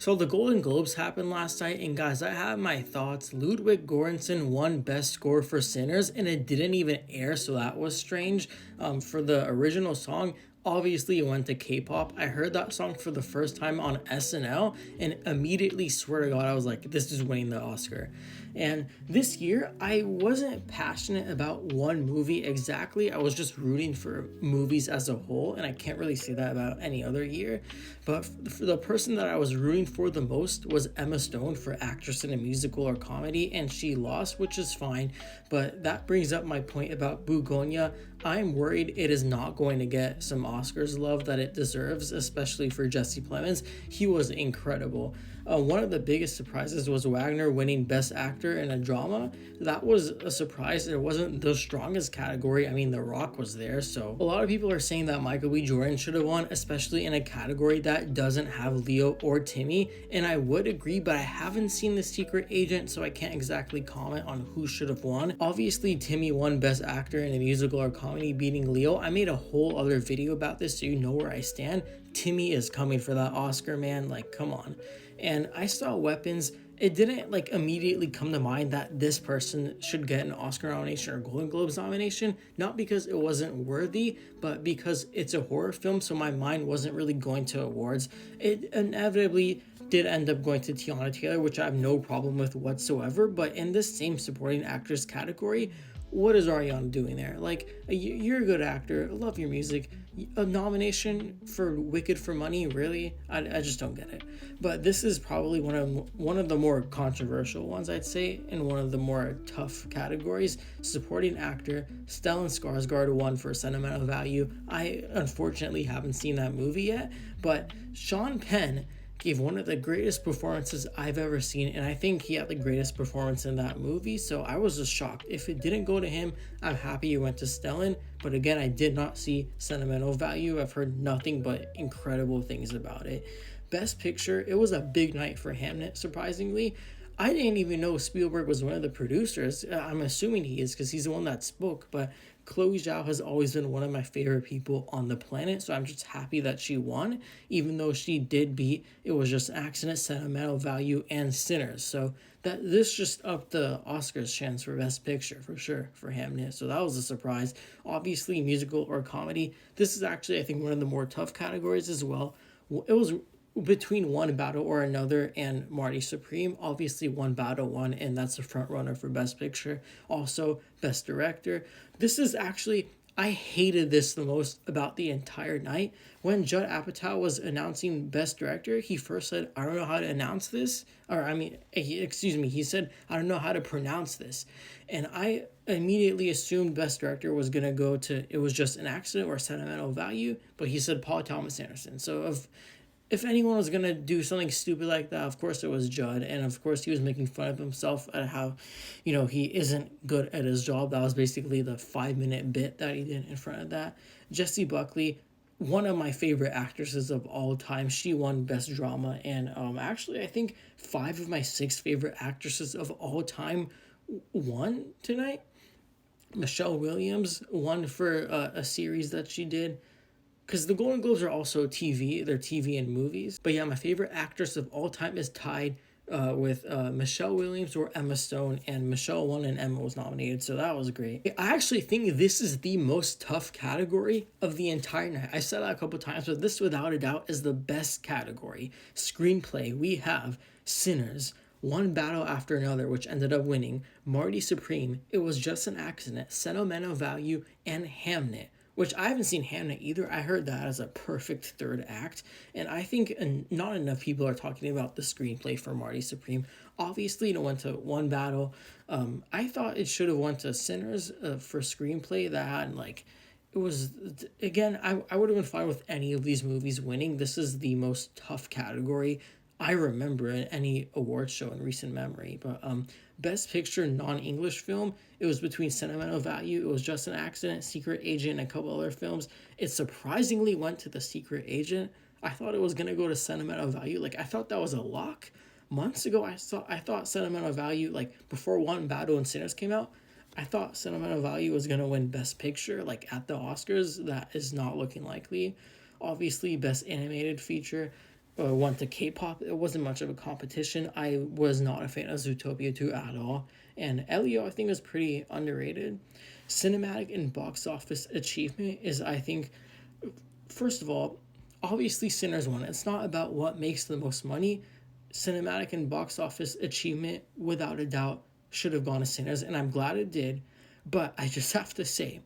So the Golden Globes happened last night, and guys, I have my thoughts. Ludwig Göransson won Best Score for Sinners, and it didn't even air, so that was strange. For the original song, obviously it went to K-pop. I heard that song for the first time on SNL, and immediately, swear to God, I was like, this is winning the Oscar. And this year, I wasn't passionate about one movie exactly. I was just rooting for movies as a whole, and I can't really say that about any other year. But for the person that I was rooting for the most was Emma Stone for actress in a musical or comedy, and she lost, which is fine. But that brings up my point about Bugonia. I'm worried it is not going to get some Oscars love that it deserves, especially for Jesse Plemons. He was incredible. One of the biggest surprises was Wagner winning Best Actor in a Drama. That was a surprise. It wasn't the strongest category. I mean, The Rock was there, so a lot of people are saying that Michael B. Jordan should have won, especially in a category that doesn't have Leo or Timmy. And I would agree, but I haven't seen The Secret Agent, so I can't exactly comment on who should have won. Obviously, Timmy won Best Actor in a musical or comedy, beating Leo. I made a whole other video about this, so you know where I stand. Timmy is coming for that Oscar, man. Like, come on. And I saw Weapons. It didn't like immediately come to mind that this person should get an Oscar nomination or Golden Globes nomination, not because it wasn't worthy, but because it's a horror film, so my mind wasn't really going to awards. It inevitably did end up going to Tiana Taylor, which I have no problem with whatsoever, but in this same supporting actress category, what is Ariana doing there? Like, you're a good actor, I love your music. A nomination for Wicked for Money, really? I just don't get it. But this is probably one of the more controversial ones, I'd say, in one of the more tough categories. Supporting actor, Stellan Skarsgård won for sentimental value. I unfortunately haven't seen that movie yet, but Sean Penn gave one of the greatest performances I've ever seen, and I think he had the greatest performance in that movie, so I was just shocked. If it didn't go to him, I'm happy it went to Stellan, but again, I did not see sentimental value. I've heard nothing but incredible things about it. Best Picture, it was a big night for Hamnet, surprisingly. I didn't even know Spielberg was one of the producers. I'm assuming he is because he's the one that spoke, but Chloe Zhao has always been one of my favorite people on the planet, so I'm just happy that she won, even though she did beat It Was Just an Accident, Sentimental Value, and Sinners. So that this just upped the Oscars chance for Best Picture for sure for Hamnet. So that was a surprise. Obviously, musical or comedy. This is actually, I think, one of the more tough categories as well. It was between One Battle or Another and Marty Supreme. Obviously, One Battle won, and that's the front runner for Best Picture. Also, Best Director. This is actually, I hated this the most about the entire night. When Judd Apatow was announcing Best Director, he first said, I don't know how to announce this. Or, I mean, he said, I don't know how to pronounce this. And I immediately assumed Best Director was going to go to It Was Just an Accident or Sentimental Value, but he said Paul Thomas Anderson. So, if anyone was gonna do something stupid like that, of course it was Judd, and of course he was making fun of himself at how, he isn't good at his job. That was basically the 5 minute bit that he did in front of that. Jessie Buckley, one of my favorite actresses of all time. She won Best Drama, and actually I think five of my six favorite actresses of all time won tonight. Michelle Williams won for a series that she did because the Golden Globes are also TV. They're TV and movies. But yeah, my favorite actress of all time is tied with Michelle Williams or Emma Stone, and Michelle won and Emma was nominated, so that was great. I actually think this is the most tough category of the entire night. I said that a couple times, but this without a doubt is the best category. Screenplay, we have Sinners, One Battle After Another, which ended up winning, Marty Supreme, It Was Just an Accident, Sentimental Value, and Hamnet, which I haven't seen Hamnet either. I heard that as a perfect third act, and I think not enough people are talking about the screenplay for Marty Supreme. Obviously, it went to One Battle. I thought it should have went to Sinners for screenplay. That had like, it was, again, I would have been fine with any of these movies winning. This is the most tough category I remember in any award show in recent memory. But Best Picture non-English film, it was between Sentimental Value, It Was Just an Accident, Secret Agent, and a couple other films. It surprisingly went to The Secret Agent. I thought it was gonna go to Sentimental Value. Like, I thought that was a lock. Months ago, I thought Sentimental Value, like before One Battle and Sinners came out, I thought Sentimental Value was gonna win Best Picture, like at the Oscars. That is not looking likely. Obviously, Best Animated Feature. went to K-pop, it wasn't much of a competition. I was not a fan of Zootopia 2 at all. And Elio, I think, is pretty underrated. Cinematic and box office achievement is, I think, first of all, obviously Sinners won. It's not about what makes the most money. Cinematic and box office achievement, without a doubt, should have gone to Sinners, and I'm glad it did. But I just have to say,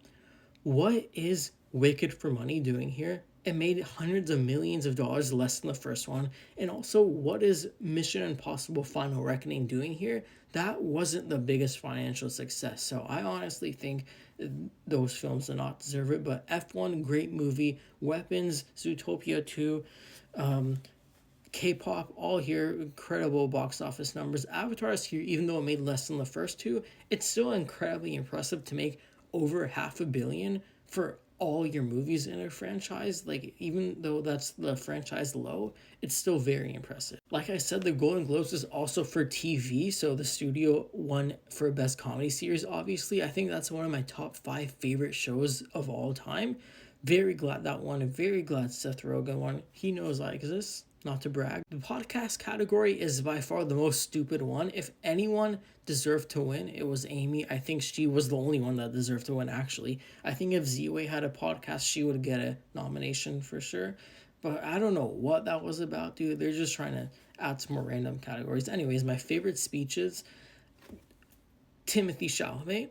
what is Wicked for Money doing here? It made hundreds of millions of dollars less than the first one. And also, what is Mission Impossible Final Reckoning doing here? That wasn't the biggest financial success. So I honestly think those films do not deserve it. But F1, great movie. Weapons, Zootopia 2, K-pop, all here, incredible box office numbers. Avatar is here, even though it made less than the first two, it's still incredibly impressive to make over $500 million for all your movies in a franchise. Like, even though that's the franchise low, it's still very impressive. Like I said, the Golden Globes is also for TV, so the studio won for best comedy series. Obviously, I think that's one of my top 5 favorite shows of all time. Very glad that won, and very glad Seth Rogen won. He knows I exist, not to brag. The podcast category is by far the most stupid one. If anyone deserved to win, it was Amy. I think she was the only one that deserved to win, actually. I think if Z-Way had a podcast, she would get a nomination for sure. But I don't know what that was about, dude. They're just trying to add some more random categories. Anyways, my favorite speeches, Timothy Chalamet.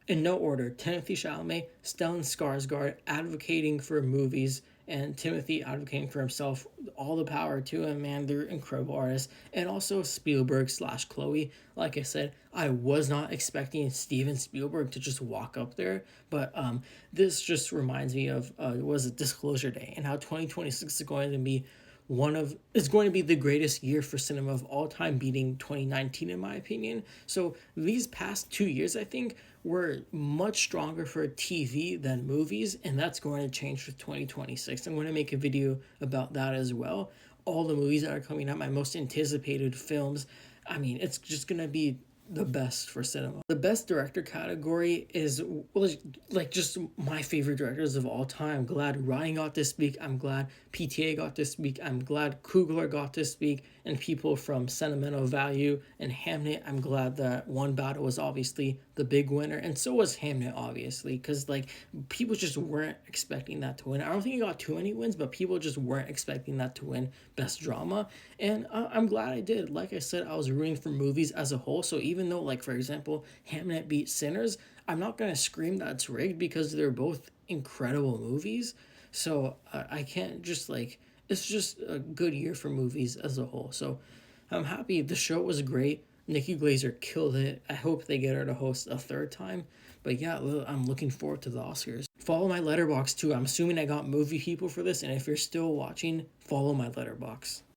In no order, Timothy Chalamet, Stellan Skarsgård advocating for movies, and Timothy advocating for himself. All the power to him, man. They're incredible artists. And also Spielberg slash Chloe. Like I said, I was not expecting Steven Spielberg to just walk up there, but this just reminds me of was it Disclosure Day, and how 2026 is going to be it's going to be the greatest year for cinema of all time, beating 2019 in my opinion. So these past 2 years, I think, were much stronger for TV than movies, and that's going to change for 2026. I'm going to make a video about that as well. All the movies that are coming out, my most anticipated films. I mean, it's just going to be the best for cinema. The best director category is, well, like just my favorite directors of all time. I'm glad Ryan got to speak. I'm glad PTA got to speak. I'm glad Coogler got to speak. And people from Sentimental Value and Hamnet. I'm glad that One Battle was obviously the big winner. And so was Hamnet, obviously. Because, like, people just weren't expecting that to win. I don't think it got too many wins, but people just weren't expecting that to win Best Drama. And I'm glad I did. Like I said, I was rooting for movies as a whole. So even though, like, for example, Hamnet beat Sinners, I'm not going to scream that it's rigged because they're both incredible movies. So I can't just, like, it's just a good year for movies as a whole. So I'm happy. The show was great. Nikki Glazer killed it. I hope they get her to host a third time. But yeah, I'm looking forward to the Oscars. Follow my Letterboxd too. I'm assuming I got movie people for this, and if you're still watching, follow my Letterboxd.